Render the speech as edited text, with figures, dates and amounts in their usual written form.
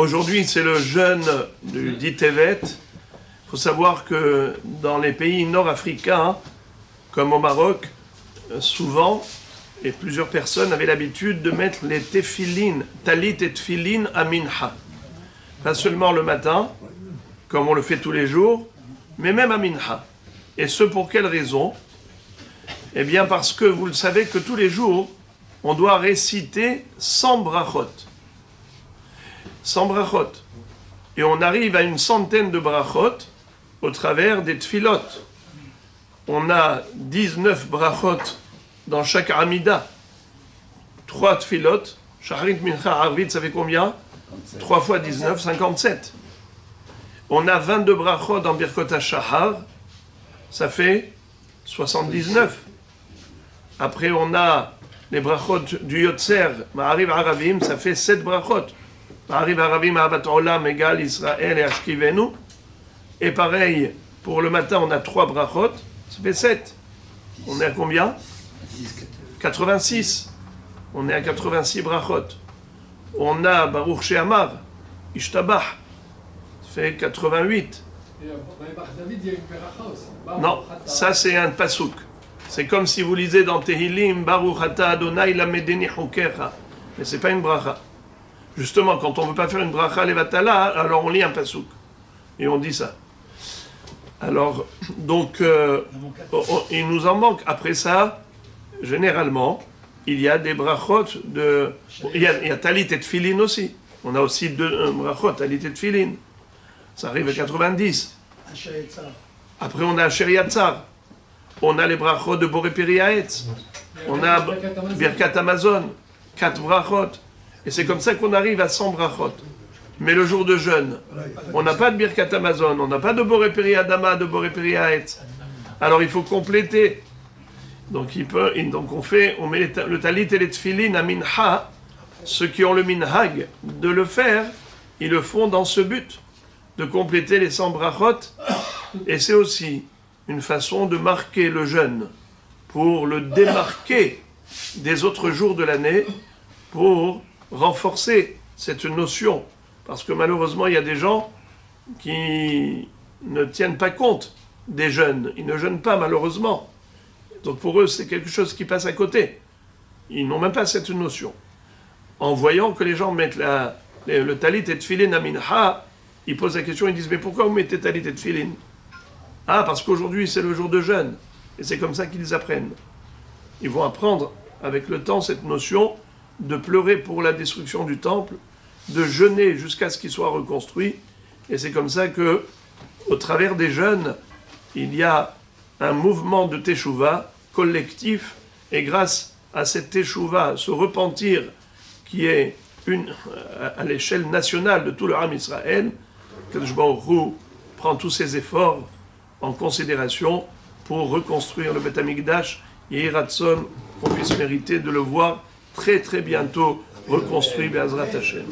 Aujourd'hui, c'est le jeûne du dit Tevet. Il faut savoir que dans les pays nord-africains, comme au Maroc, souvent, et plusieurs personnes avaient l'habitude de mettre les téphilines, talit et tfilin à minha. Pas seulement le matin, comme on le fait tous les jours, mais même à minha. Et ce pour quelle raison? Eh bien parce que vous le savez que tous les jours, on doit réciter 100 brachot. 100 brachot. Et on arrive à une centaine de brachot au travers des tfilot. On a 19 brachot dans chaque amida. 3 tfilot. Shacharit, Mincha, Arvit, ça fait combien? 3 fois 19, 57. On a 22 brachot dans Birkot HaShahar. Ça fait 79. Après, on a les brachot du Yotzer, Ma'ariv Aravim, ça fait 7 brachot. Ma'ariv Aravim, Ahavat Olam, Egal, Israël et Ashkivenu. Et pareil, pour le matin, on a 3 brachot, ça fait 7. On est à combien? 86. On est à 86 brachot. On a Baruch She'amar, Ishtabah, ça fait 88. Et dans David, il y a une beracha aussi. Non, ça c'est un pasouk. C'est comme si vous lisez dans Tehillim, Baruch Ata Adonai Lamedeni Chukecha. Mais c'est pas une bracha. Justement, quand on ne veut pas faire une bracha levatala, alors on lit un pasouk. Et on dit ça. Alors, donc, il nous en manque. Après ça, généralement, il y a des brachot de... Il y a talit et tfilin aussi. On a aussi 2 brachot, talit et tfilin. Ça arrive à 90. Après, on a Asher Yatzar. On a les brachot de Boré Periaetz. On a Birkat Amazon. 4 brachot. Et c'est comme ça qu'on arrive à 100 brachot. Mais le jour de jeûne, on n'a pas de Birkat Amazon, on n'a pas de Boré Periadama, de Boré Periaetz. Alors il faut compléter. Donc, on met le talit et les tfilin à minha. Ceux qui ont le minhag de le faire, ils le font dans ce but, de compléter les 100 brachot. Et c'est aussi une façon de marquer le jeûne, pour le démarquer des autres jours de l'année, pour renforcer cette notion. Parce que malheureusement, il y a des gens qui ne tiennent pas compte des jeûnes. Ils ne jeûnent pas, malheureusement. Donc pour eux, c'est quelque chose qui passe à côté. Ils n'ont même pas cette notion. En voyant que les gens mettent le talit et tfilin à minha, ils posent la question, ils disent, mais pourquoi vous mettez talit et tfilin? Ah, parce qu'aujourd'hui, c'est le jour de jeûne. Et c'est comme ça qu'ils apprennent. Ils vont apprendre, avec le temps, cette notion de pleurer pour la destruction du temple, de jeûner jusqu'à ce qu'il soit reconstruit. Et c'est comme ça que, au travers des jeûnes, il y a un mouvement de teshuva collectif. Et grâce à cette teshuva, ce repentir qui est à l'échelle nationale de tout le Ham Israël, Kadosh Baruch Hu prend tous ses efforts en considération pour reconstruire le Beth Amikdash et Ratson, qu'on puisse mériter de le voir très très bientôt reconstruit Be'ezrat Hashem.